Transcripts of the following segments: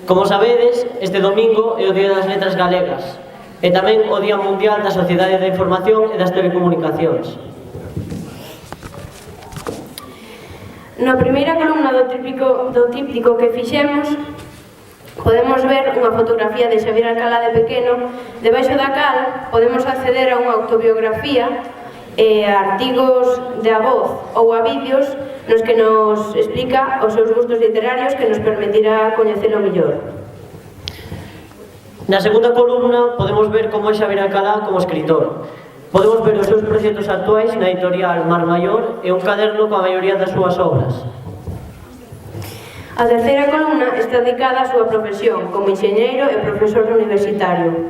Como sabedes, este domingo é o Día das Letras Galegas e tamén o Día Mundial da Sociedade da Información e das Telecomunicacións. Na primeira columna do tríptico que fixemos, podemos ver unha fotografía de Xavier Alcalá de pequeno, debaixo da cal podemos acceder a unha autobiografía e a artigos de a voz ou a vídeos nos que nos explica os seus gustos literarios que nos permitirá coñecelo mellor. Na segunda columna podemos ver como é Xavier Alcalá como escritor. Podemos ver os seus proxectos actuais na editorial Mar Maior e un caderno coa maioría das súas obras. A terceira columna está dedicada á súa profesión como enxeñeiro e profesor universitario.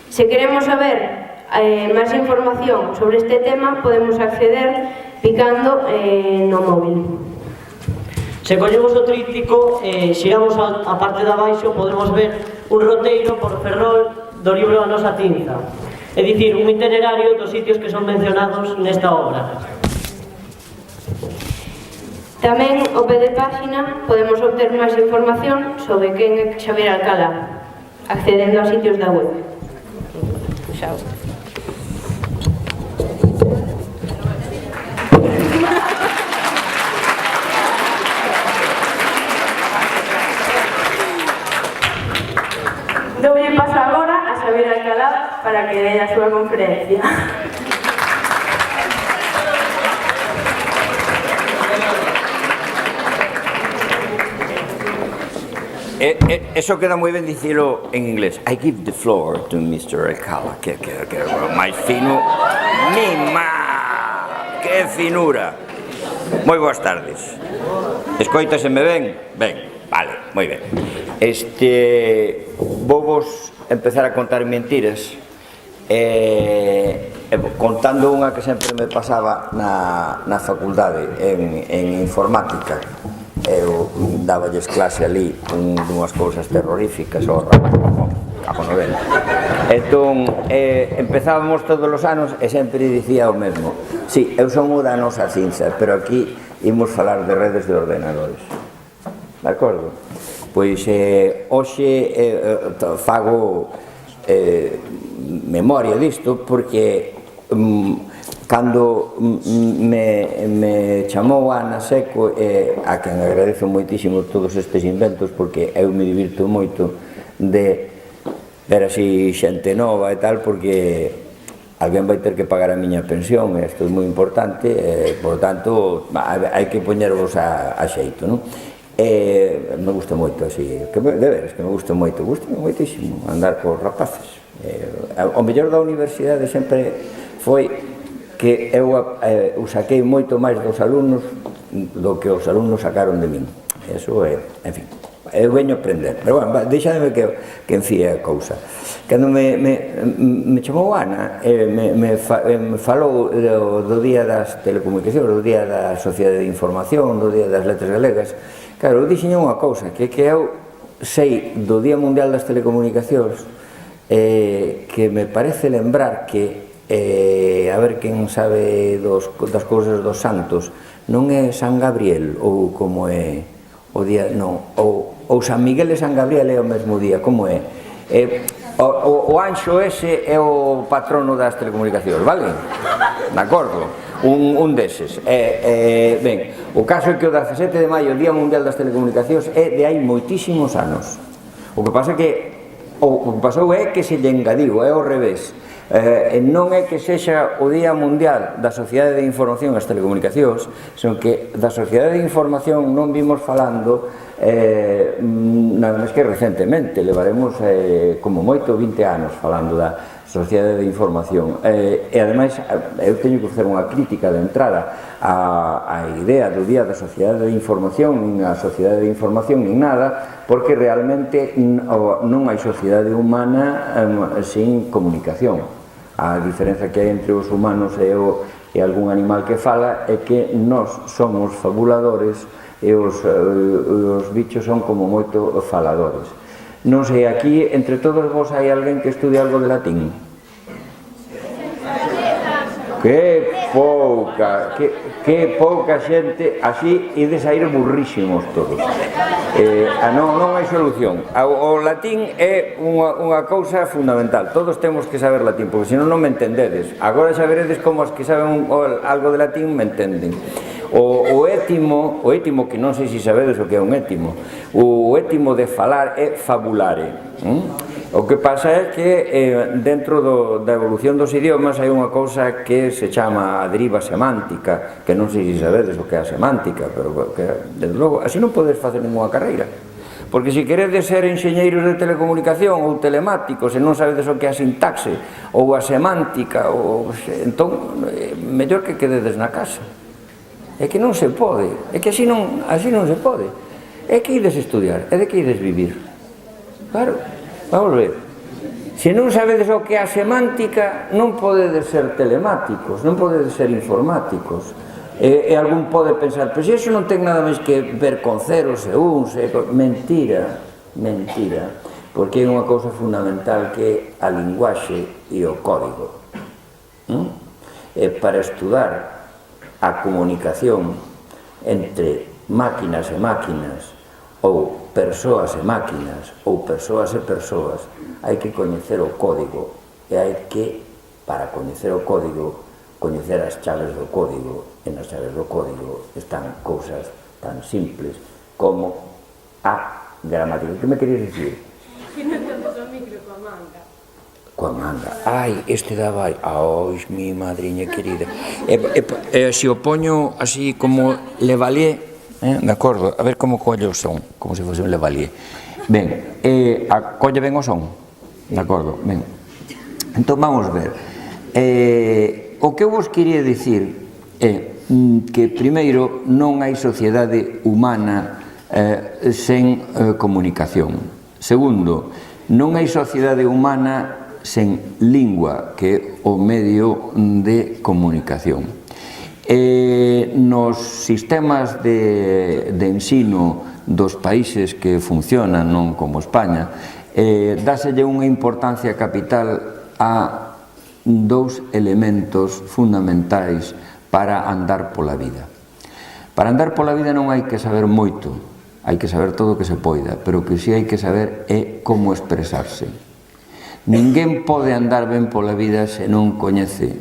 Se queremos saber máis información sobre este tema, podemos acceder picando no móvil. Se collemos o tríptico e xiramos a parte de abaixo, podemos ver un roteiro por Ferrol do libro A Nosa Tinta. É dicir, un itinerario dos sitios que son mencionados nesta obra. Tamén, ao pé de páxina, podemos obter máis información sobre quen é Xavier Alcalá, accedendo a sitios da web. Xao. Doulle paso agora a Xavier Alcalá para que dé a súa conferencia. Eso queda moi ben dicilo en inglés. I give the floor to Mr. Alcalá. Que máis fino. Mima! Que finura! Moi boas tardes. Escoitaseme ben? Ben, vale, moi ben. Vou vos empezar a contar mentiras contando unha que sempre me pasaba na facultade en informática. Eu daballes clase ali dunhas cousas terroríficas cago no vento. Entón, empezábamos todos os anos e sempre dicía o mesmo: si, eu son o da nosa cinza, pero aquí imos falar de redes de ordenadores. De acordo? Pois hoxe fago memoria disto porque cando me chamou Ana Seco, a quen agradezo moitísimo todos estes inventos, porque eu me divirto moito de ver así xente nova e tal, porque alguén vai ter que pagar a miña pensión e isto é moi importante, por tanto hai que poñervos a xeito, non? Me gusta moito así, de veras que me gusta moito, moitísimo andar cos rapaces. O mellor da universidade sempre foi que eu saquei moito máis dos alumnos do que os alumnos sacaron de min. Eso é, en fin, eu veño a aprender. Pero bueno, deixademe que enfíe a cousa. Cando me chamou Ana, me falou do Día das Telecomunicacións, do Día da Sociedade de Información, do Día das Letras Galegas. Claro, eu dixenlle unha cousa, que eu sei do Día Mundial das Telecomunicacións, que me parece lembrar que a ver quen sabe das cousas dos santos, non é San Gabriel ou como é o día, non, ou San Miguel e San Gabriel é o mesmo día, como é? O anxo ese é o patrono das telecomunicacións, vale? De acordo? Un deses. Ben, o caso é que o 17 de maio, o Día Mundial das Telecomunicacións, é de hai moitísimos anos. O que pasa que o que pasou é que se lle engadiu, é ao revés. Non é que sexa o Día Mundial da Sociedade de Información e as Telecomunicacións, senón que da Sociedade de Información non vimos falando nada máis que recentemente, levaremos como moito 20 anos falando da Sociedade de Información, e ademais eu teño que facer unha crítica de entrada á idea do Día da Sociedade de Información, nin a Sociedade de Información nin nada, porque realmente non hai sociedade humana sin comunicación. A diferenza que hai entre os humanos e algún animal que fala é que nós somos fabuladores e os bichos son como moito faladores. Non sei, aquí entre todos vos hai alguén que estudia algo de latín? Que? pouca, que pouca xente, así ides a ir burrísimos todos. Non hai solución. O latín é unha cousa fundamental, todos temos que saber latín, porque senón non me entendedes. Agora xa veredes como os que saben algo de latín me entenden. O étimo, que non sei se sabedes o que é un étimo, o étimo de falar é fabulare. O que pasa é que dentro da evolución dos idiomas hai unha cousa que se chama a deriva semántica, que non sei se sabedes o que é a semántica, pero que, desde logo, así non podes facer ninguna carreira. Porque se queredes ser enxeñeiros de telecomunicación ou telemáticos e non sabedes o que é a sintaxe ou a semántica, entón, mellor que quededes na casa. É que non se pode, é que así non se pode. É que ides estudiar, é de que ides vivir. Claro, vamos ver. Se non sabedes o que é a semántica, non podedes ser telemáticos, non podedes ser informáticos. E algún pode pensar, pero se iso non ten nada máis que ver con ceros e uns, mentira, porque é unha cousa fundamental que é a linguaxe e o código. Para estudar a comunicación entre máquinas e máquinas, ou persoas e máquinas, ou persoas e persoas, hai que coñecer o código, e hai que, para coñecer o código, coñecer as chaves do código, e nas chaves do código están cousas tan simples como a gramática. Que me querías dicir? Que non tendes o micro coa manga. Coa manga. Ai, este daba... Ai, mi madriña querida. Se o poño así como Le Valier, de acordo, a ver como colle o son, como se fose un Le Valier. Ben, colle ben o son, de acordo, ben. Entón vamos ver. O que eu vos quería dicir é que, primeiro, non hai sociedade humana sen comunicación. Segundo, non hai sociedade humana sen lingua, que é o medio de comunicación. Nos sistemas de ensino dos países que funcionan, non como España, dáselle unha importancia capital a dous elementos fundamentais para andar pola vida. Para andar pola vida non hai que saber moito, hai que saber todo o que se poida, pero o que si hai que saber é como expresarse. Ninguén pode andar ben pola vida se non coñece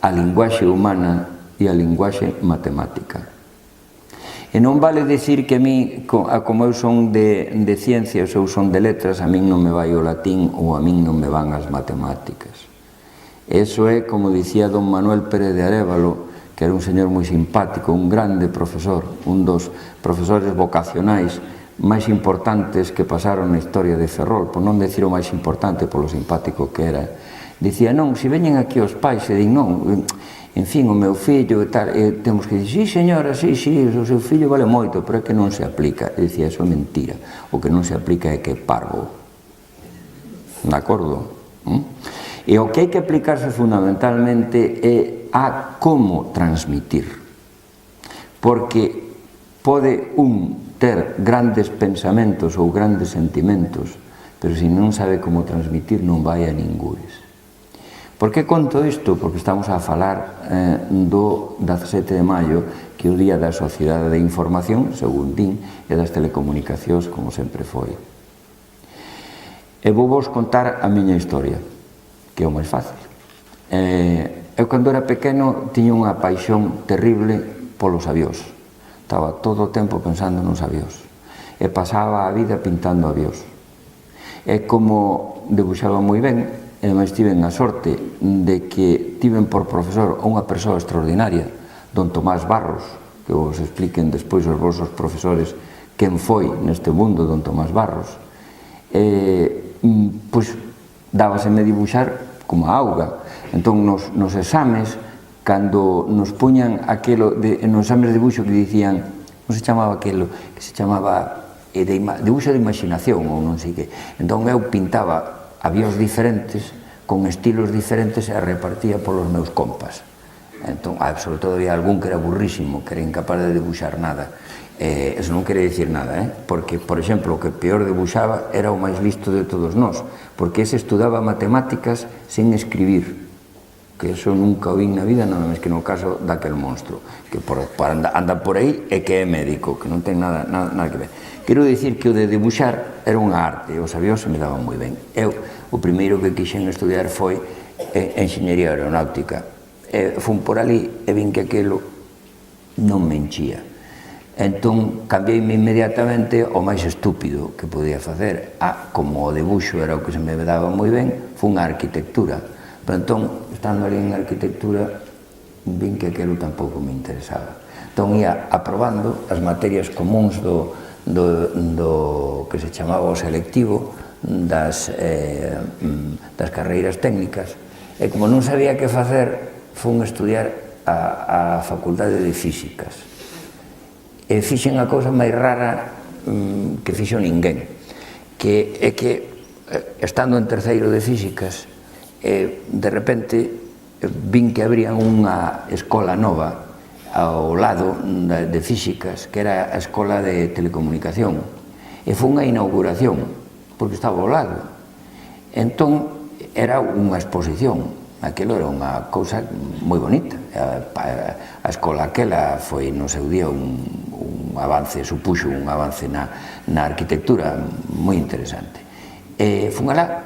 a linguaxe humana e a linguaxe matemática. E non vale dicir que a mí, como eu son de ciencias ou son de letras, a min non me vai o latín ou a min non me van as matemáticas. Eso é, como dicía don Manuel Pérez de Arévalo, que era un señor moi simpático, un grande profesor, un dos profesores vocacionais máis importantes que pasaron na historia de Ferrol, por non decir o máis importante polo simpático que era. Dicía, non, se veñen aquí os pais e din, non, en fin, o meu fillo e tal, e temos que dicir, sí señora, sí, o seu fillo vale moito, pero é que non se aplica. E dicía, eso é mentira, o que non se aplica é que é parvo. De acordo? E o que hai que aplicarse fundamentalmente é a como transmitir. Porque pode ter grandes pensamentos ou grandes sentimentos, pero se non sabe como transmitir non vai a ningures. Por que conto isto? Porque estamos a falar do 17 de maio, que é o Día da Sociedade de Información, según din, e das telecomunicacións, como sempre foi. E vou vos contar a miña historia, que é o máis fácil. Eu, cando era pequeno, tiña unha paixón terrible polos avións. Estaba todo o tempo pensando nos avións. E pasaba a vida pintando avións. E como debuxaba moi ben, e ademais tiven a sorte de que tiven por profesor unha persoa extraordinaria, don Tomás Barros, que vos expliquen despois os vosos profesores quen foi neste mundo don Tomás Barros, pois dábaseme dibuxar como a auga. Entón, nos exames, cando nos puñan aquelo, nos exames de dibuixo que dicían, non se chamaba aquelo, que se chamaba dibuixo de imaginación, ou non sei que. Entón, eu pintaba avións diferentes, con estilos diferentes, e repartía polos meus compas. Entón, sobre todo había algún que era burrísimo, que era incapaz de dibuixar nada. Eso non quere dicir nada, porque, por exemplo, o que peor dibuixaba era o máis listo de todos nós, porque ese estudaba matemáticas sen escribir. que eso nunca o vin na vida, nada máis que no caso daquel monstro, que anda por aí e que é médico, que non ten nada que ver. Quero dicir que o de dibuixar era unha arte, os avións se me daban moi ben. Eu, o primeiro que quixen estudiar foi enxeñería aeronáutica. Fun por ali e vin que aquilo non me enchía. Entón, cambiei-me inmediatamente ao máis estúpido que podía facer. Como o debuxo era o que se me daba moi ben, fun a arquitectura. Pero entón, estando ali en arquitectura, vin que aquilo tampouco me interesaba. Entón, ia aprobando as materias comuns do que se chamaba o selectivo das carreiras técnicas, e como non sabía que facer, fun estudiar a Facultade de Físicas. E fixen a cousa máis rara que fixo ninguén, que é que, estando en terceiro de Físicas, de repente vin que abrían unha escola nova ao lado de Físicas, que era a Escola de Telecomunicación, e foi unha inauguración, porque estaba ao lado. Entón, era unha exposición, aquilo era unha cousa moi bonita. A escola aquela foi no seu día un avance, supuxo un avance na arquitectura moi interesante. Fun alá,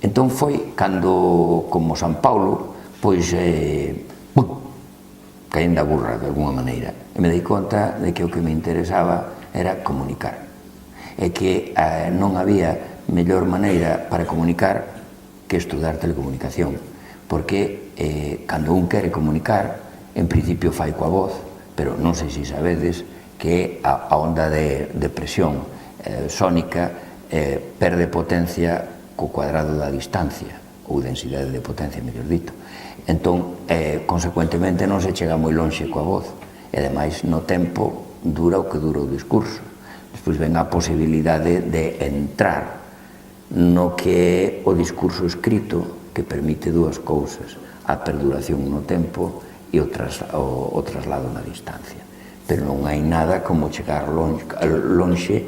entón foi cando, como San Paulo, pois caín da burra de alguna maneira, e me dei conta de que o que me interesaba era comunicar, e que non había mellor maneira para comunicar que estudar telecomunicación, porque cando un quere comunicar, en principio fai coa voz, pero non sei se sabedes que a onda de presión sónica perde potencia co cuadrado da distancia, ou densidade de potencia, mellor dito. Entón, consecuentemente, non se chega moi lonxe coa voz, e ademais no tempo dura o que dura o discurso. Despois ven a posibilidade de entrar no que é o discurso escrito, que permite dúas cousas: a perduración no tempo e o traslado na distancia. Pero non hai nada como chegar lonxe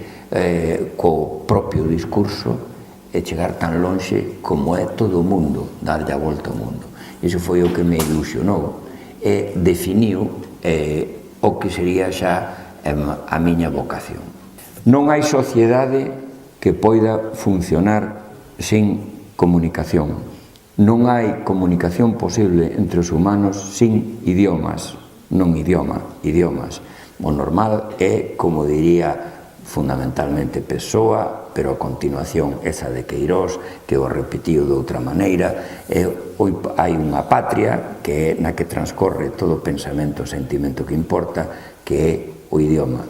co propio discurso e chegar tan lonxe como é todo o mundo, darlle a volta ao mundo. Iso foi o que me ilusionou e definiu o que sería xa a miña vocación. Non hai sociedade que poida funcionar sin comunicación. Non hai comunicación posible entre os humanos sin idiomas, non idiomas. O normal é, como diría fundamentalmente Pessoa, pero a continuación esa de Queirós, que o repetiu de outra maneira, hai unha patria que é na que transcorre todo o pensamento, o sentimento que importa, que é o idioma.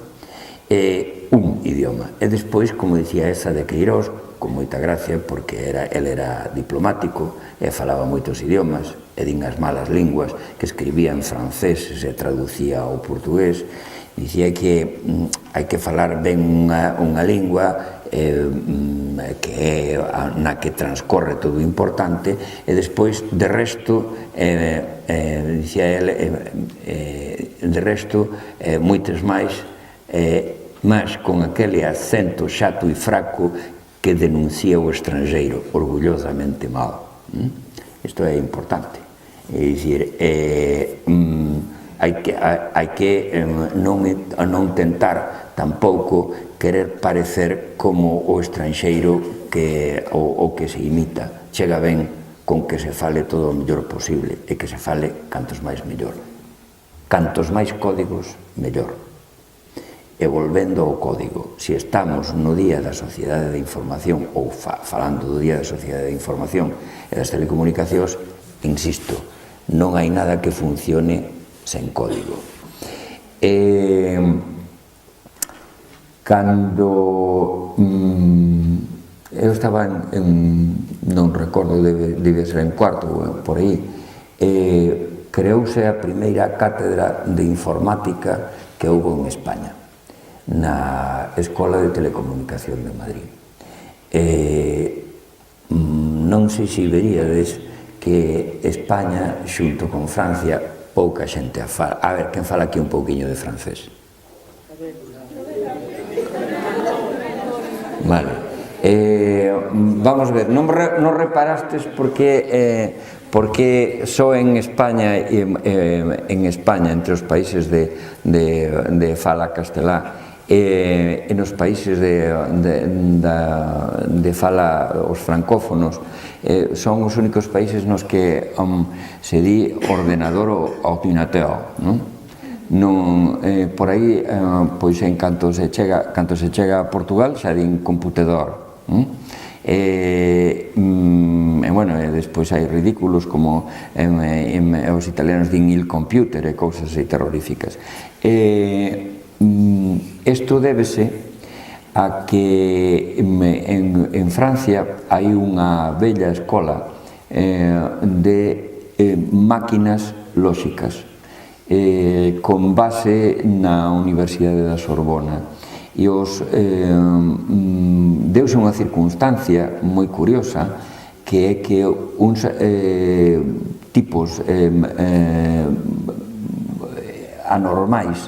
Un idioma. E despois, como dicía esa de Queirós, con moita gracia, porque el era diplomático e falaba moitos idiomas, e din as malas linguas, que escribía en francés e se traducía ao portugués. Dicía que hai que falar ben unha lingua que é na que transcorre todo o importante, e despois, de resto, dicía el, de resto, moitas máis, mas con aquele acento chato e fraco que denuncia o estrangeiro orgullosamente mal. Isto é importante. É dicir, hai que non tentar tampouco querer parecer como o estranxeiro o que se imita. Chega ben con que se fale todo o mellor posible, e que se fale cantos máis mellor. Cantos máis códigos, mellor. E volvendo ao código, se estamos no Día da Sociedade de Información, ou falando do Día da Sociedade de Información e das Telecomunicacións, insisto, non hai nada que funcione sen código. Cando eu estaba non recordo, debe ser en cuarto, por aí, creouse a primeira cátedra de informática que houve en España, na Escola de Telecomunicación de Madrid. Non sei se veríades que España, xunto con Francia, pouca xente a fala. A ver, quen fala aquí un pouquiño de francés? Vale. Vamos ver, non reparastes porque só en España, entre os países de fala castelá, e nos países de fala os francófonos, son os únicos países nos que se di ordenador ou ordinateur, non? Por aí, pois en canto se chega a Portugal xa din computador, e despois hai ridículos como os italianos din il computer e cousas así terroríficas. Isto débese a que en Francia hai unha bella escola de máquinas lóxicas con base na Universidade da Sorbona, e deuse unha circunstancia moi curiosa, que é que uns tipos anormais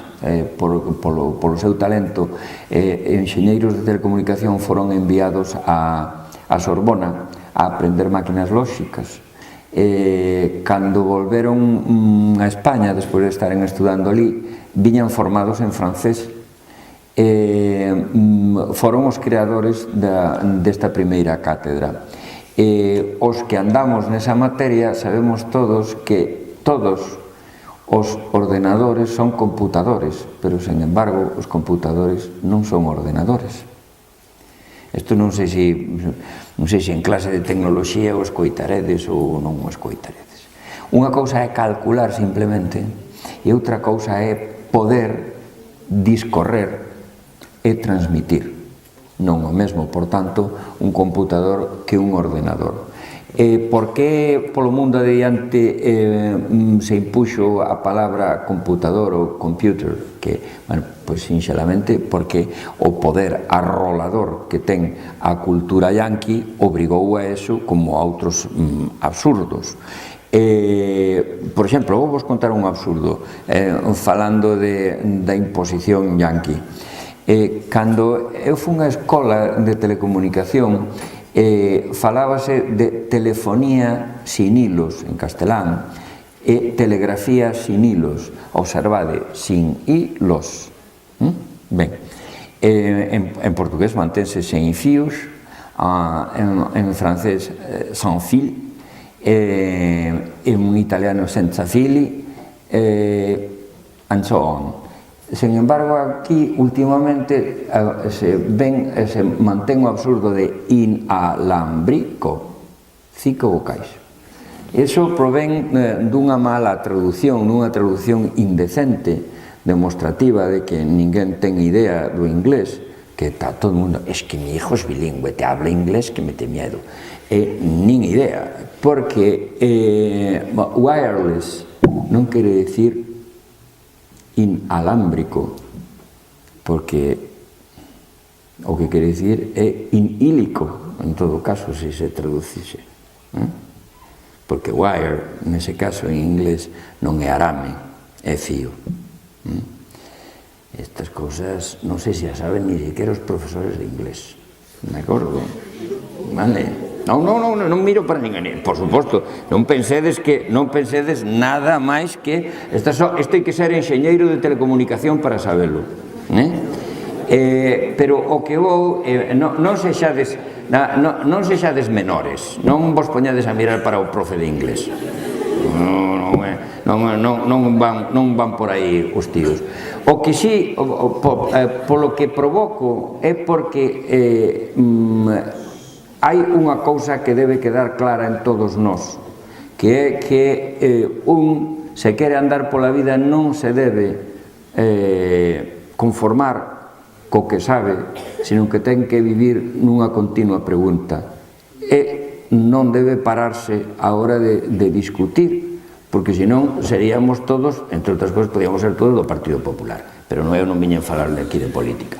polo seu talento, enxeñeiros de telecomunicación foron enviados a Sorbona a aprender máquinas lóxicas. Cando volveron a España, despois de estaren estudando ali, viñan formados en francés. Foron os creadores desta primeira cátedra. Os que andamos nesa materia sabemos todos que todos os ordenadores son computadores, pero, sen embargo, os computadores non son ordenadores. Isto non sei se en clase de tecnoloxía o escoitaredes ou non o escoitaredes. Unha cousa é calcular simplemente, e outra cousa é poder discorrer e transmitir. Non o mesmo, por tanto, un computador que un ordenador. Por que polo mundo adiante se impuxo a palabra computador ou computer? Que, pois sinxelamente porque o poder arrolador que ten a cultura yanqui obrigou a eso, como a outros absurdos. Por exemplo, vou vos contar un absurdo, falando da imposición yanqui. Cando eu fui a escola de telecomunicación, falábase de telefonía sin hilos en castelán e telegrafía sin hilos, observade, sin hilos. Ben, en portugués mantense sen fíos, en francés sans fil, en italiano senza fili, and so on. Sen embargo, aquí últimamente se mantén o absurdo de inalámbrico, 5 vocais. Iso provén dunha mala traducción, dunha traducción indecente, demostrativa de que ninguén ten idea do inglés, que está todo o mundo, es que mi hijo es bilingüe, te habla inglés que mete miedo. Nin idea, porque wireless non quere decir inalámbrico, porque o que quere dicir é inhílico, en todo caso, se se traducise, porque wire, nese caso en inglés, non é arame, é fío. Estas cousas non sei se a saben ni siquiera os profesores de inglés, de acordo? Vale? Non miro para ninguén, por suposto, non pensedes nada máis que isto hai que ser enxeñeiro de telecomunicación para sabelo, pero o que vou, non sexades menores, non vos poñades a mirar para o profe de inglés, non van por aí os tíos. O que sí, polo que provoco, é porque hai unha cousa que debe quedar clara en todos nós, que é que se quere andar pola vida, non se debe conformar co que sabe, sino que ten que vivir nunha continua pregunta, e non debe pararse a hora de discutir, porque senón seríamos todos, entre outras cousas, podíamos ser todos do Partido Popular, pero eu non viñen falarle aquí de política.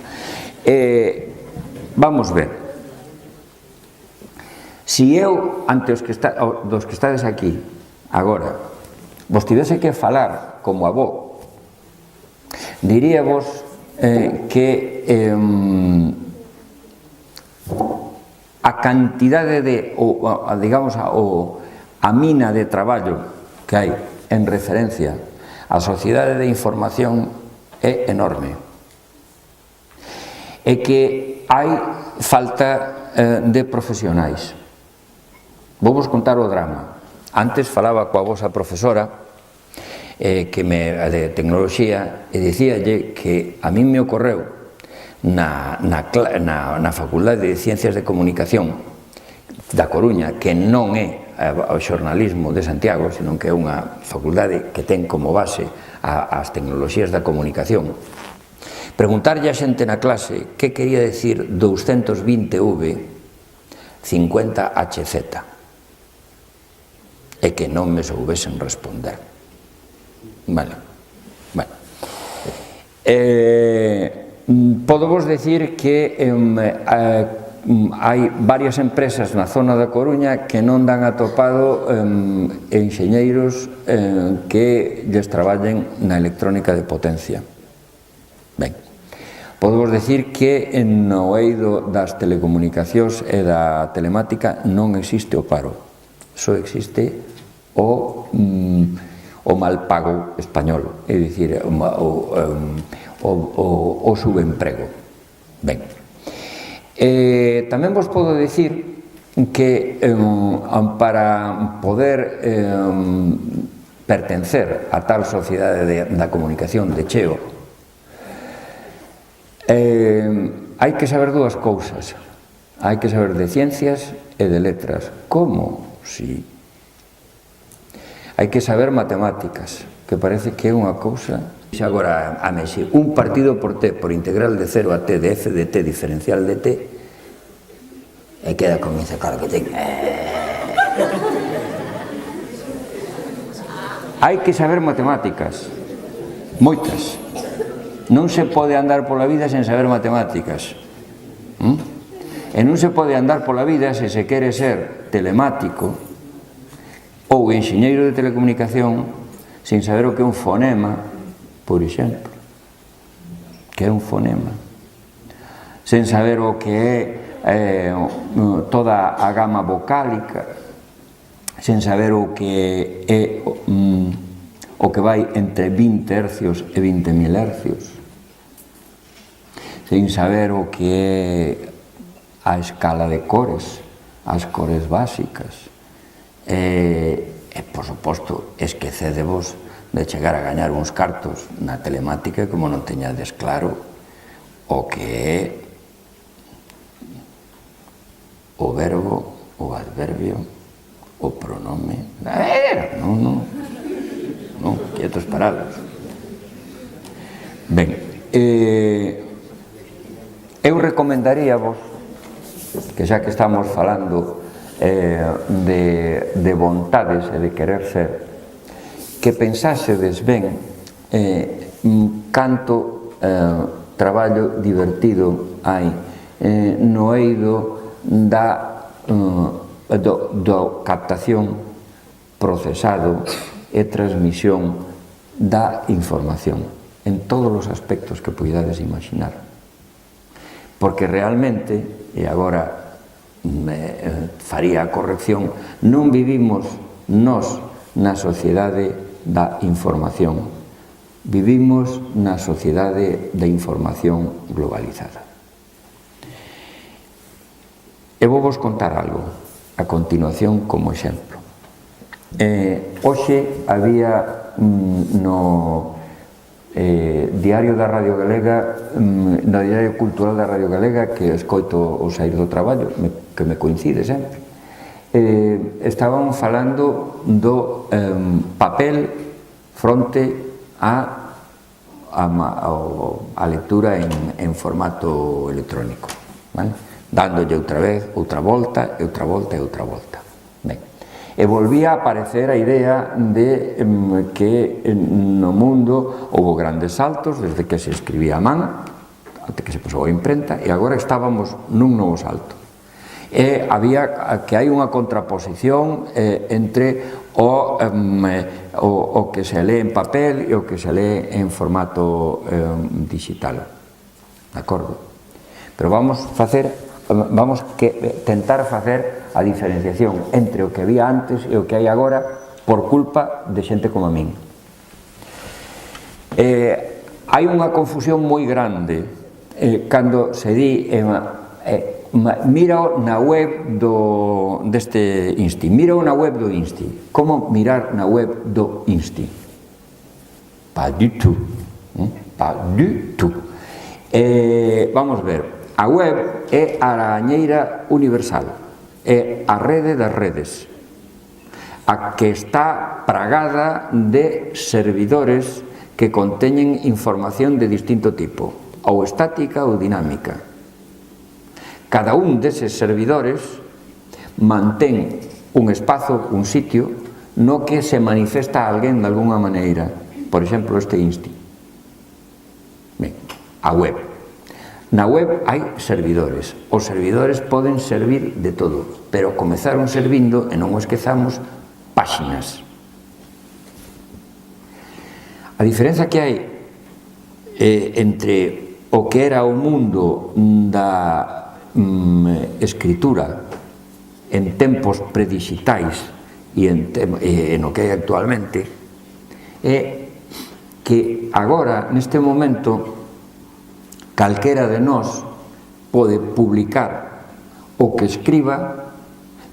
Vamos ver. Si eu, ante dos que estades aquí, agora, vos tivese que falar como avó, diríavos que a cantidade de, digamos, a mina de traballo que hai en referencia á sociedade de información é enorme. É que hai falta de profesionais. Vou vos contar o drama. Antes falaba coa vosa profesora de tecnoloxía e dicíalle que a mí me ocorreu na Facultade de Ciencias de Comunicación da Coruña, que non é o xornalismo de Santiago, senón que é unha facultade que ten como base as tecnoloxías da comunicación, preguntarlle a xente na clase que quería decir 220V 50HZ e que non me soubesen responder. Bueno, podo vos decir que hai varias empresas na zona da Coruña que non dan atopado enxeñeiros que lles traballen na electrónica de potencia. Ben, podo vos decir que no eido das telecomunicacións e da telemática non existe o paro, só existe o mal pago español, é dicir, o subemprego. Ben, tamén vos podo dicir que para poder pertencer a tal sociedade da comunicación de cheo hai que saber dúas cousas. Hai que saber de ciencias e de letras. Como? Si. Hai que saber matemáticas, que parece que é unha cousa. Agora, a Messi, un partido por t, por integral de 0 a t, de f de t, diferencial de t, e queda con esa cara que ten. Hai que saber matemáticas, moitas. Non se pode andar pola vida sen saber matemáticas. E non se pode andar pola vida se se quere ser telemático ou enxeñeiro de telecomunicación sen saber o que é un fonema, por exemplo. Que é un fonema. Sen saber o que é toda a gama vocálica, sen saber o que é o que vai entre 20 hercios e 20.000 hercios, sen saber o que é a escala de cores, as cores básicas. E, por suposto, esquecedevos de chegar a gañar uns cartos na telemática como non teñades claro o que é o verbo, o adverbio, o pronome. Non, quietos parados. Ben, eu recomendaríavos que xa que estamos falando de vontades e de querer ser, que pensásedes ben canto traballo divertido hai no eido do captación, procesado e transmisión da información en todos os aspectos que poidades imaginar, porque realmente, e agora faría a corrección, non vivimos nós na sociedade da información, vivimos na sociedade da información globalizada. E vou vos contar algo a continuación como exemplo. Hoxe había no Diario da Radio Galega, no Diario Cultural da Radio Galega, que escoito o saír do traballo, que me coincide sempre, estaban falando do papel fronte a lectura en formato electrónico, vale? Dándolle outra vez, outra volta, e outra volta, e outra volta. Ben. E volvía a aparecer a idea de que no mundo houve grandes saltos desde que se escribía a man, até que se posou a imprenta, e agora estábamos nun novo salto. E había que hai unha contraposición entre o que se lee en papel e o que se lee en formato digital. De acordo? Pero vamos facer vamos que tentar facer a diferenciación entre o que había antes e o que hai agora por culpa de xente como a min. Hai unha confusión moi grande cando se di mira na web deste Insti, mira na web do Insti. Como mirar na web do Insti? Pas du tout, pas du tout. Vamos ver, a web é a arañeira universal, é a rede das redes, a que está pragada de servidores que conteñen información de distinto tipo, ou estática ou dinámica. Cada un deses servidores mantén un espazo, un sitio, no que se manifesta a alguén de alguna maneira. Por exemplo, este Insti. Ben, a web. Na web hai servidores. Os servidores poden servir de todo, pero comezaron servindo, e non o esquezamos, páxinas. A diferenza que hai entre o que era o mundo da escritura en tempos predigitais e no que hai actualmente é que agora, neste momento, calquera de nós pode publicar o que escriba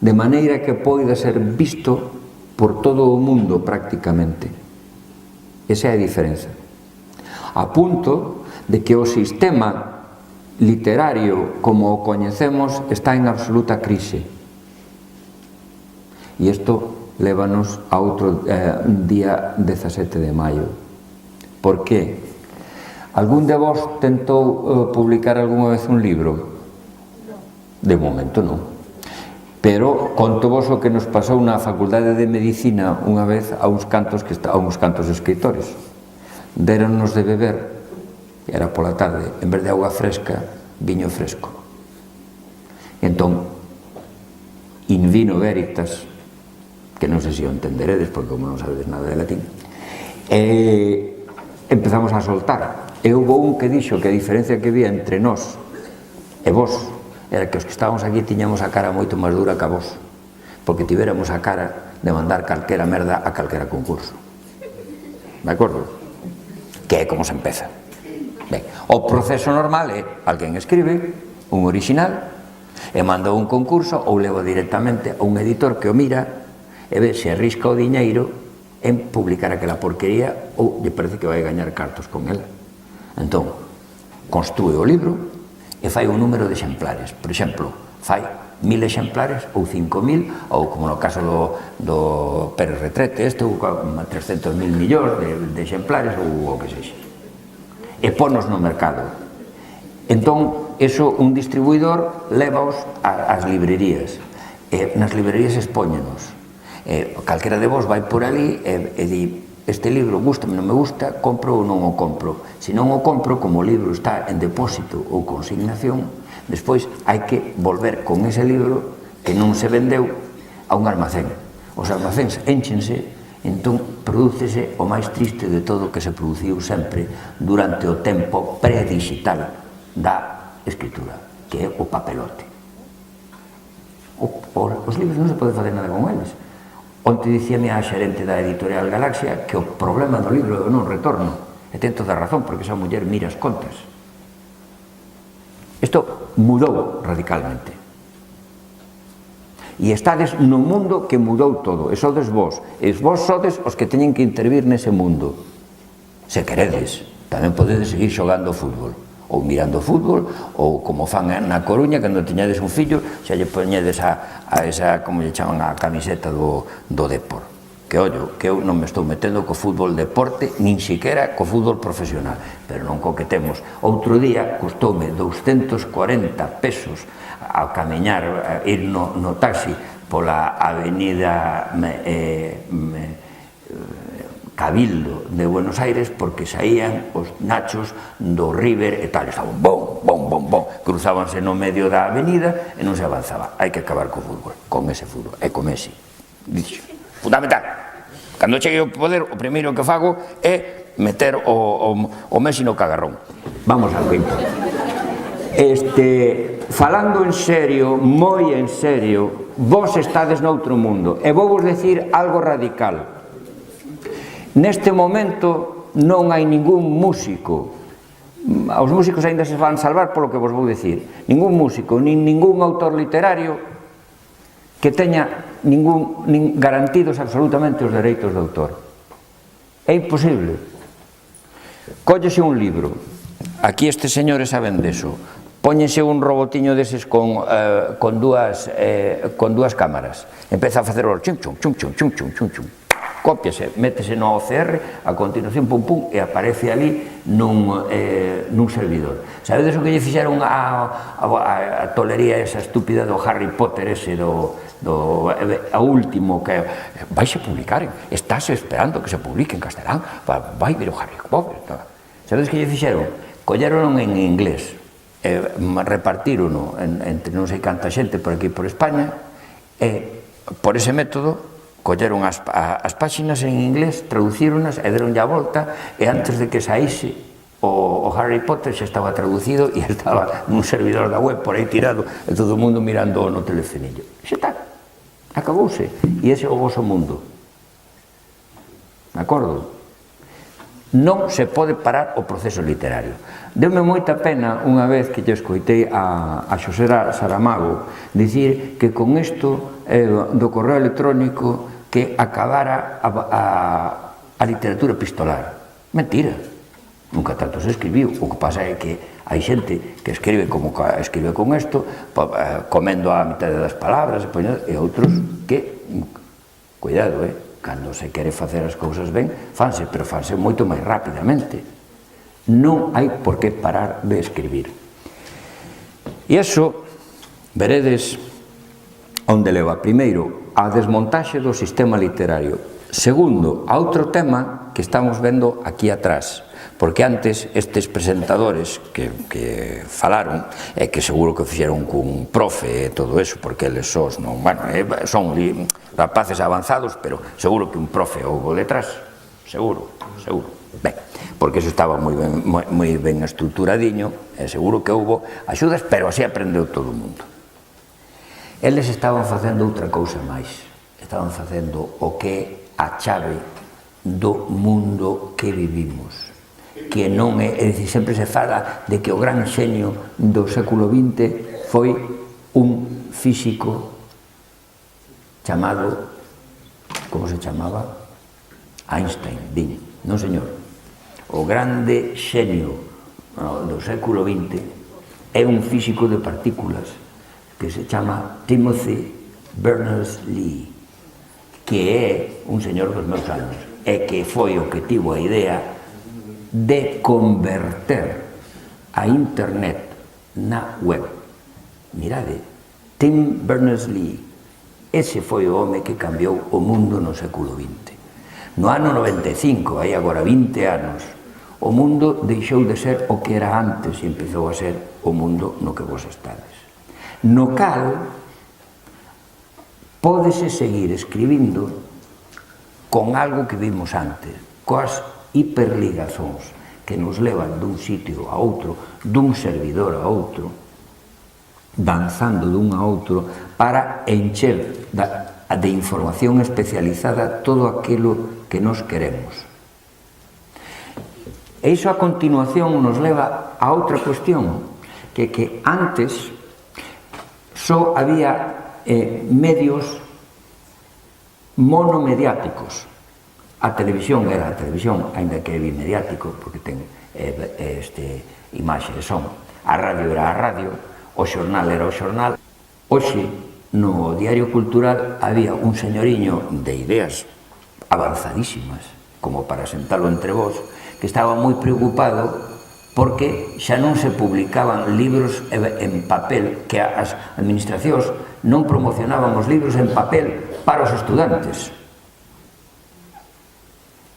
de maneira que poida ser visto por todo o mundo prácticamente. Esa é a diferenza. A punto de que o sistema literario como o coñecemos está en absoluta crise. E isto lévanos a outro día 17 de maio. Por que? Algún de vos tentou publicar algunha vez un libro? De momento non. Pero conto vos o que nos pasou na Facultade de Medicina unha vez a uns cantos escritores. Déronnos de beber, era pola tarde, en vez de auga fresca, viño fresco. Entón, in vino veritas, que non sei se o entenderedes, porque como non sabedes nada de latín, empezamos a soltar. E houve un que dixo que a diferencia que había entre nós e vos era que os que estábamos aquí tiñamos a cara moito máis dura que a vos, porque tivéramos a cara de mandar calquera merda a calquera concurso. De acordo? Que é como se empeza. Ben, o proceso normal é alguén escribe un original e manda un concurso ou leva directamente a un editor que o mira e ve se arrisca o diñeiro en publicar aquela porquería ou lle parece que vai gañar cartos con ela. Entón, construe o libro e fai un número de exemplares. Por exemplo, fai 1000 exemplares ou 5000, ou como no caso do Pérez Retrete, este, 300.000 millóns de exemplares ou o que sexa. E ponos no mercado. Entón, eso un distribuidor levaos ás librerías. Nas librerías expóñenos. Calquera de vos vai por ali e di: este libro gusta, non me gusta, compro ou non o compro. Se non o compro, como o libro está en depósito ou consignación, despois hai que volver con ese libro que non se vendeu a un almacén. Os almacéns énchense, entón prodúcese o máis triste de todo que se produciu sempre durante o tempo predigital da escritura, que é o papelote. Os libros non se pode facer nada con eles. Onte dicíame a xerente da editorial Galaxia que o problema do libro é o non retorno. E ten toda razón, porque esa muller mira as contas. Isto mudou radicalmente. E estades nun mundo que mudou todo, e sodes vos. E vos sodes os que teñen que intervir nese mundo. Se queredes, tamén podedes seguir xogando fútbol, ou mirando fútbol, ou como fan na Coruña, cando teñades un fillo, xa lle poñedes a esa, como lle chaman, a camiseta do Depor. Que ollo, que eu non me estou metendo co fútbol deporte, nin siquiera co fútbol profesional, pero non co que temos. Outro día custoume 240 pesos ao camiñar, ir no taxi pola avenida Cabildo de Buenos Aires, porque saían os nachos do River e tal, estaban bom, bom, bom, bom, cruzábanse no medio da avenida e non se avanzaba. Hai que acabar co fútbol, con ese fútbol, e con Messi. Dixo, fundamental. Cando chegue ao poder, o primeiro que fago é meter o Messi no cagarrón. Vamos ao que importa. falando en serio, moi en serio, vos estades noutro mundo, e vou vos decir algo radical. Neste momento non hai ningún músico, os músicos ainda se van salvar polo que vos vou decir, ningún músico, nin ningún autor literario que teña garantidos absolutamente os dereitos de autor. É imposible. Cóllese un libro, aquí estes señores saben deso, póñense un robotiño deses con dúas cámaras, empeza a facer o chum chum chum chum chum chum chum chum, cópiase, métese no OCR, a continuación pum pum, e aparece ali nun servidor. Sabedes o que lle fixeron a tolería esa estúpida do Harry Potter ese a último que vais a publicar, estás esperando que se publique en castelán, vai ver o Harry Potter. Sabedes que lle fixeron? Colleron en inglés, repartírono entre non sei canta xente por aquí por España, e por ese método colleron as páxinas en inglés, traducíronas e deronlle a volta, e antes de que saíse o Harry Potter xa estaba traducido e estaba nun servidor da web por aí tirado e todo o mundo mirando no telefonillo. Xa está, acabouse, e ese é o voso mundo, de acordo? Non se pode parar o proceso literario. Deume moita pena unha vez que lle escoitei a Xosé Saramago dicir que con isto do correo electrónico que acabara a literatura epistolar. Mentira, nunca tanto se escribiu. O que pasa é que hai xente que escribe como escribe con isto, comendo a mitad das palabras, e outros que, cuidado, cando se quere facer as cousas ben, fanse, pero fanse moito máis rapidamente. Non hai por que parar de escribir. E iso, veredes onde leva. Primeiro, a desmontaxe do sistema literario. Segundo, a outro tema que estamos vendo aquí atrás, porque antes estes presentadores que falaron, e que seguro que fixeron cun profe e todo eso, porque eles son son rapaces avanzados, pero seguro que un profe houbo detrás, seguro. Ben, porque eso estaba moi ben estruturadiño, e seguro que houbo axudas, pero así aprendeu todo o mundo. Eles estaban facendo outra cousa máis, estaban facendo o que é a chave do mundo que vivimos, que non é, dicir, sempre se fala de que o gran xenio do século XX foi un físico chamado, como se chamaba? Einstein, din, non señor. O grande xenio do século XX é un físico de partículas que se chama Timothy Berners-Lee, que é un señor dos meus anos, e que foi o que tivo a idea de converter a internet na web. Mirade, Tim Berners-Lee, ese foi o home que cambiou o mundo no século XX. No ano 95, hai agora 20 anos, o mundo deixou de ser o que era antes e empezou a ser o mundo no que vos estades. No cal, pódese seguir escribindo con algo que vimos antes, coas hiperligazóns que nos levan dun sitio a outro, dun servidor a outro, danzando dun a outro, para encher de información especializada todo aquilo que nos queremos. E iso a continuación nos leva a outra cuestión, que antes só había medios monomediáticos. A televisión era a televisión, aínda que é bimediático, porque ten imaxe e son. A radio era a radio, o xornal era o xornal. Hoxe, no Diario Cultural, había un señoriño de ideas avanzadísimas, como para sentalo entre vós, que estaba moi preocupado porque xa non se publicaban libros en papel, que as administracións non promocionaban os libros en papel para os estudantes.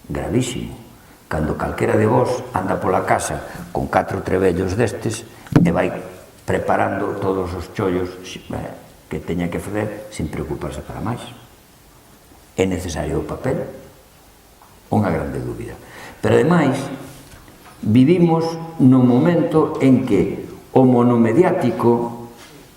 Gravísimo, cando calquera de vós anda pola casa con 4 trebellos destes e vai preparando todos os chollos que teña que facer sin preocuparse para máis. É necesario o papel? Unha grande dúbida. Pero ademais, vivimos nun momento en que o monomediático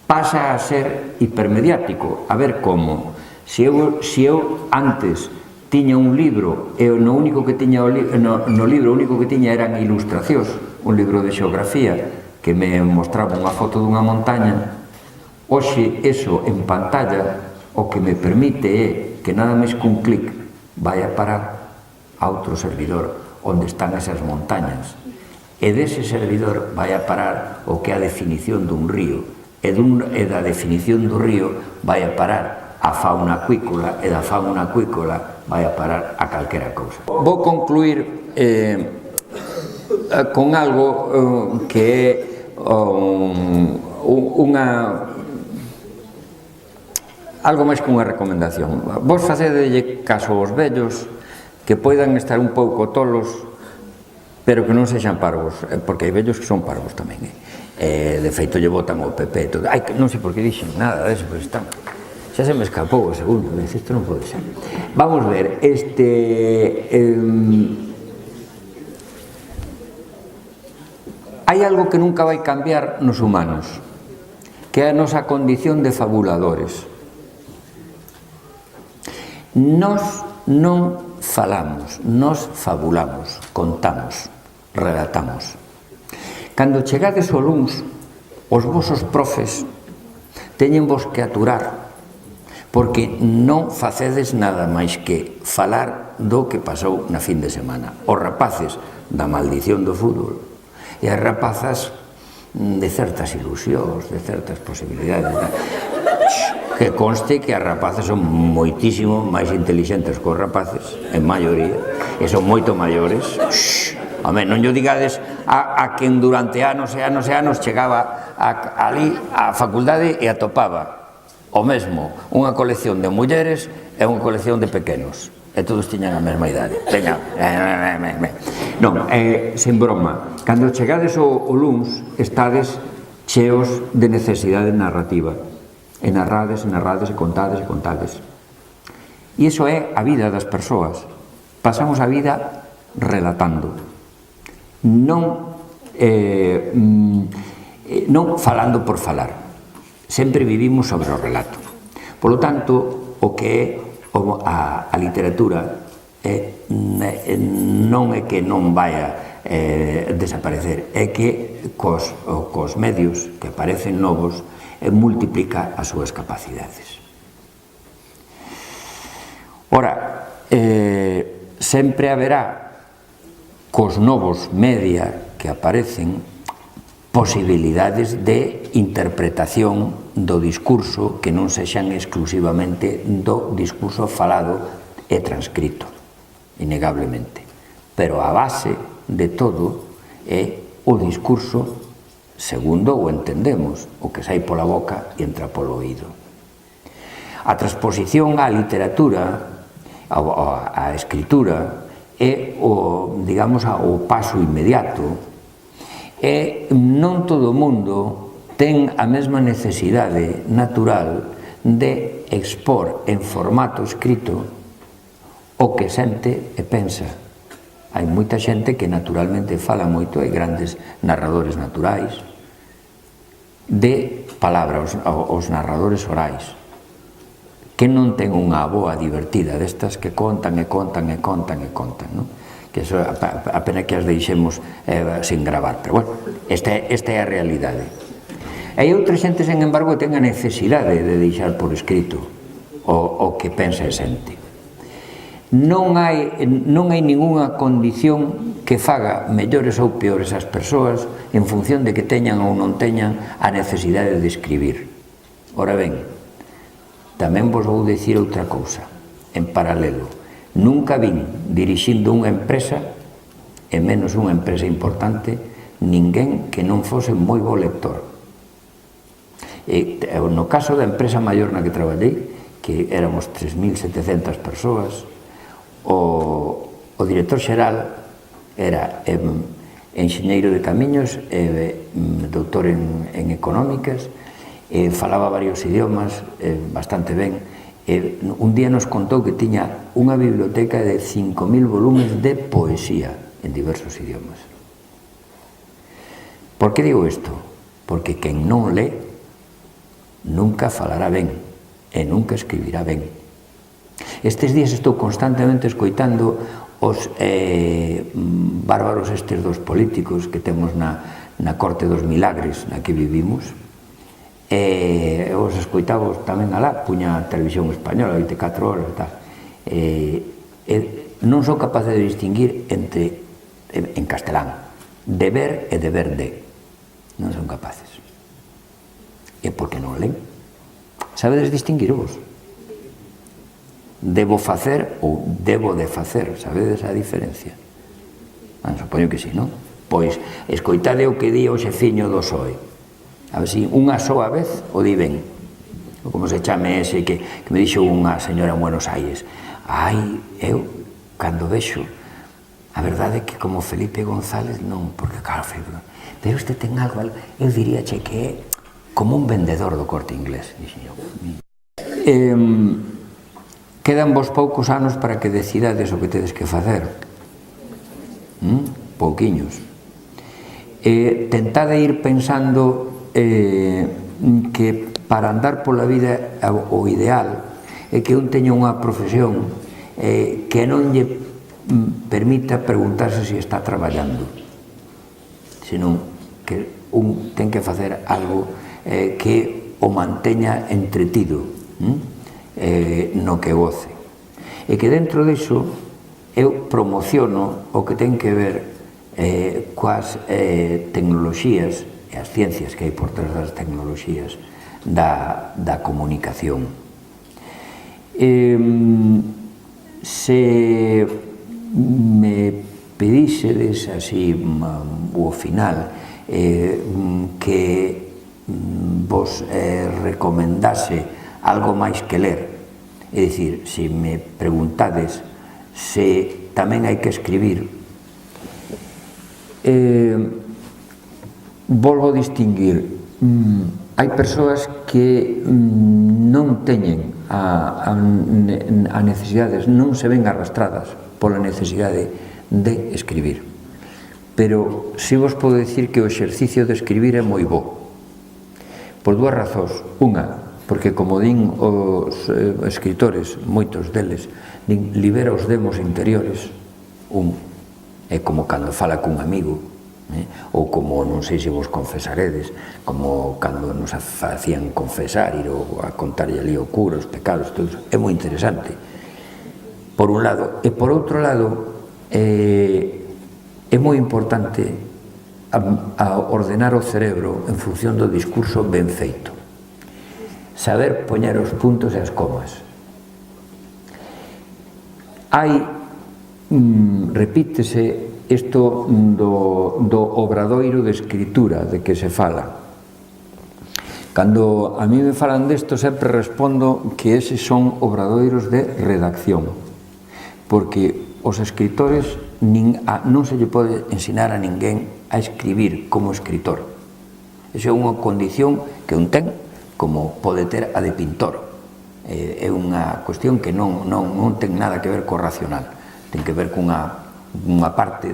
pasa a ser hipermediático. A ver como, se eu antes tiña un libro e no único que tiña no libro o único que tiña eran ilustracións, un libro de xeografía que me mostraba unha foto dunha montaña, hoxe eso en pantalla o que me permite é que nada máis cun clic vai a parar a outro servidor onde están esas montañas, e dese servidor vai a parar o que é a definición dun río, e da definición do río vai a parar a fauna acuícola, e da fauna acuícola vai a parar a calquera cousa. Vou concluir con algo que é algo máis que unha recomendación. Vos facedelle caso aos vellos que poidan estar un pouco tolos, pero que non sexan parvos, porque hai vellos que son parvos tamén. De feito lle botan o PP e todo. Non sei por que dixen nada deso, pero está... Xa se me escapou o segundo, isto non pode ser. Vamos ver, hai algo que nunca vai cambiar nos humanos, que é a nosa condición de fabuladores. Nós non falamos, nós fabulamos, contamos, relatamos. Cando chegades ao luns, os vosos profes teñen vos que aturar, porque non facedes nada máis que falar do que pasou na fin de semana. Os rapaces da maldición do fútbol e as rapazas de certas ilusións, de certas posibilidades. Que conste que as rapazas son moitísimo máis intelixentes que os rapaces, en maioría, e son moito maiores. Home, non lle digades a quen durante anos e anos e anos chegaba ali á facultade e atopaba o mesmo unha colección de mulleres e unha colección de pequenos, e todos tiñan a mesma idade. Non, sen broma, cando chegades ao luns estades cheos de necesidade narrativa, e narrades, e contades. E iso é a vida das persoas. Pasamos a vida relatando, non falando por falar. Sempre vivimos sobre o relato. Por lo tanto, o que é a literatura non é que non vaya desaparecer, é que cos medios que aparecen novos multiplica as súas capacidades. Ora, sempre haberá cos novos media que aparecen posibilidades de interpretación do discurso que non sexan exclusivamente do discurso falado e transcrito, innegablemente. Pero a base de todo é o discurso segundo o entendemos, o que sai pola boca e entra polo oído. A transposición á literatura, á escritura, é o paso inmediato. E non todo o mundo ten a mesma necesidade natural de expor en formato escrito o que sente e pensa. Hai moita xente que naturalmente fala moito, hai grandes narradores naturais, de palabras, os narradores orais, que non ten unha avoa divertida destas que contan, non? Que eso, a pena que as deixemos sin gravar, pero bueno, esta é a realidade. Hai outra xente, sen embargo, que ten a necesidade de deixar por escrito o que pensa e sente. Non hai ningunha condición que faga mellores ou peores as persoas en función de que teñan ou non teñan a necesidade de escribir. Ora ben, tamén vos vou dicir outra cousa, en paralelo. Nunca vin dirixindo unha empresa, e menos unha empresa importante, ninguén que non fose moi bo lector. No caso da empresa maior na que traballei, que éramos 3.700 persoas, o director xeral era enxeñeiro de camiños, doutor en económicas, falaba varios idiomas bastante ben. Un día nos contou que tiña unha biblioteca de 5.000 volumes de poesía en diversos idiomas. Por que digo isto? porque quen non lé nunca falará ben e nunca escribirá ben. Estes días estou constantemente escoitando os bárbaros estes dos políticos que temos na corte dos milagres na que vivimos. Os escoitaba tamén alá, puña a televisión española 24 horas e tal. Non son capaces de distinguir entre, en castelán, deber e deber de. Non son capaces. E por que non len? Sabedes distinguir vos? Debo facer ou debo de facer, sabedes a diferencia? Supoño que sí, non? Pois, escoitade o que di o xefiño do PSOE. A ver si unha soa vez o di ben. Como se chame ese que me dixo unha señora en Buenos Aires. Eu, cando vexo, a verdade é que como Felipe González non, porque claro, Felipe, pero este ten algo, eu diría che que é como un vendedor do Corte Inglés, dixen eu. Quedan vos poucos anos para que decidades o que tedes que facer. Pouquiños. Tentade ir pensando que para andar pola vida o ideal é que un teña unha profesión que non lle permita preguntarse se está traballando, senón que un ten que facer algo que o manteña entretido, no que goce. E que dentro diso eu promociono o que ten que ver coas tecnoloxías e as ciencias que hai por trás das tecnoloxías da comunicación. Se me pedísedes así ao final que vos recomendase algo máis que ler, é dicir, se me preguntades se tamén hai que escribir, volvo a distinguir. Hai persoas que non teñen a necesidades, non se ven arrastradas pola necesidade de escribir, pero si vos podo dicir que o exercicio de escribir é moi bo por dúas razóns. Unha, porque como din os escritores, moitos deles, din, libera os demos interiores. É como cando fala cun amigo, ou como, non sei se vos confesaredes, como cando nos facían confesar, ir a contarlle ali o cura, os pecados, todo eso. É moi interesante, por un lado. E por outro lado, é moi importante ordenar o cerebro en función do discurso ben feito. Saber poñer os puntos e as comas. Repítese isto do obradoiro de escritura de que se fala. Cando a mí me falan desto, sempre respondo que eses son obradoiros de redacción, porque os escritores non se lle pode ensinar a ninguén a escribir como escritor. Esa é unha condición que un ten, como pode ter a de pintor. É unha cuestión que non ten nada que ver co racional, ten que ver cunha parte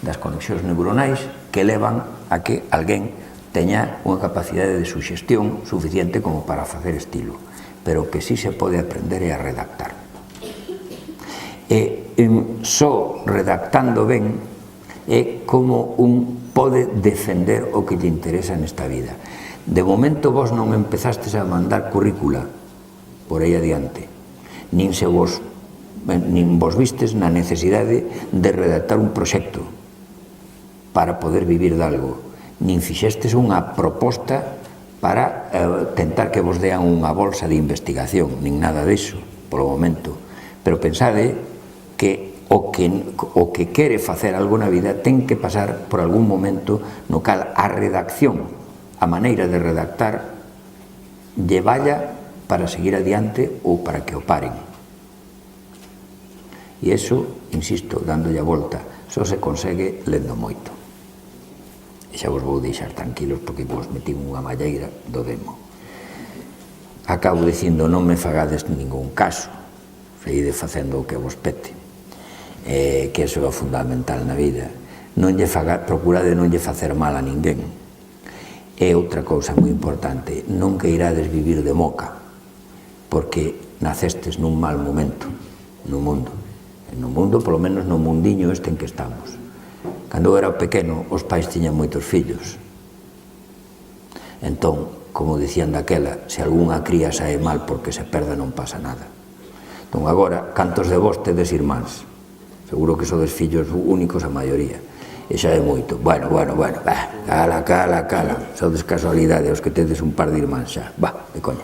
das conexións neuronais que levan a que alguén teña unha capacidade de suxestión suficiente como para facer estilo, pero que sí se pode aprender a redactar. E só redactando ben é como un pode defender o que lle interesa nesta vida. De momento vos non empezastes a mandar currícula por aí adiante, nin vos vistes na necesidade de redactar un proxecto para poder vivir de algo, nin fixestes unha proposta para tentar que vos dean unha bolsa de investigación, nin nada diso, polo momento. Pero pensade que o que quere facer algo na vida ten que pasar por algún momento no cal a redacción, a maneira de redactar, lle valla para seguir adiante ou para que o paren. E iso, insisto, dándolle a volta, só se consegue lendo moito. E xa vos vou deixar tranquilos porque vos metín unha malleira do demo. Acabo dicindo, non me fagades ningún caso, seguide facendo o que vos pete, que iso é fundamental na vida. Procurade non lle facer mal a ninguén. E outra cousa moi importante, non que irades vivir de moca, porque nacestes nun mal momento no mundo. No mundo, polo menos no mundiño este en que estamos. Cando eu era pequeno, os pais tiñan moitos fillos. Entón, como dicían daquela, se algunha cría sae mal porque se perda non pasa nada. Entón agora, cantos de vos tedes irmáns? Seguro que sodes fillos únicos a maioría. E xa é moito. Bueno, cala, sodes casualidade os que tedes un par de irmáns xa, de coña.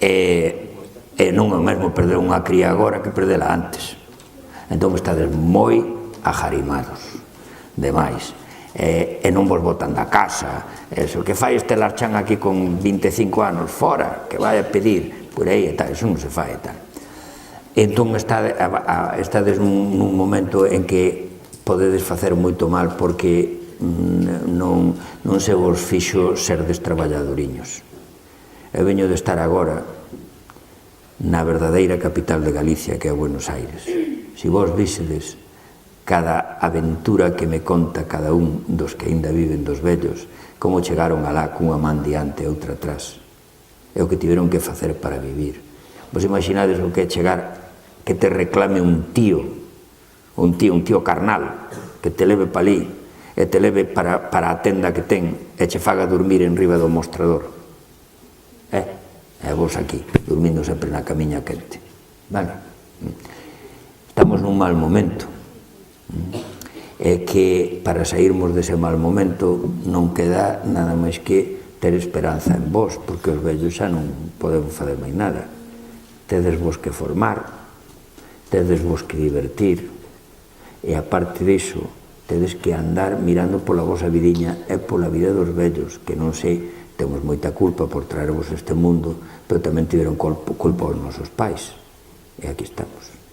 E non é o mesmo perder unha cría agora que perdela antes. Entón estades moi ajarimados, demais. E non vos botan da casa, o que fai este Larchán aquí con 25 anos fora, que vai a pedir por aí e tal, eso non se fai e tal. Entón estades nun momento en que podedes facer moito mal porque non se vos fixo serdes traballadoriños. Eu veño de estar agora na verdadeira capital de Galicia, que é Buenos Aires. Se vos vísedes cada aventura que me conta cada un dos que aínda viven dos vellos, como chegaron alá cunha man diante e outra atrás, é o que tiveron que facer para vivir. Vos imaginades o que é chegar, que te reclame un tío carnal, que te leve pa ali e te leve para a tenda que ten e che faga dormir en riba do mostrador. E vos aquí, dormindo sempre na camiña quente. Estamos nun mal momento. E que para sairmos dese mal momento non queda nada máis que ter esperanza en vos, porque os vellos xa non podemos fazer máis nada. Tedes vos que formar, tedes vos que divertir, e aparte diso, tedes que andar mirando pola vosa vidiña e pola vida dos vellos, que non sei, temos moita culpa por traervos a este mundo, pero tamén tiveron culpa os nosos pais. E aquí estamos.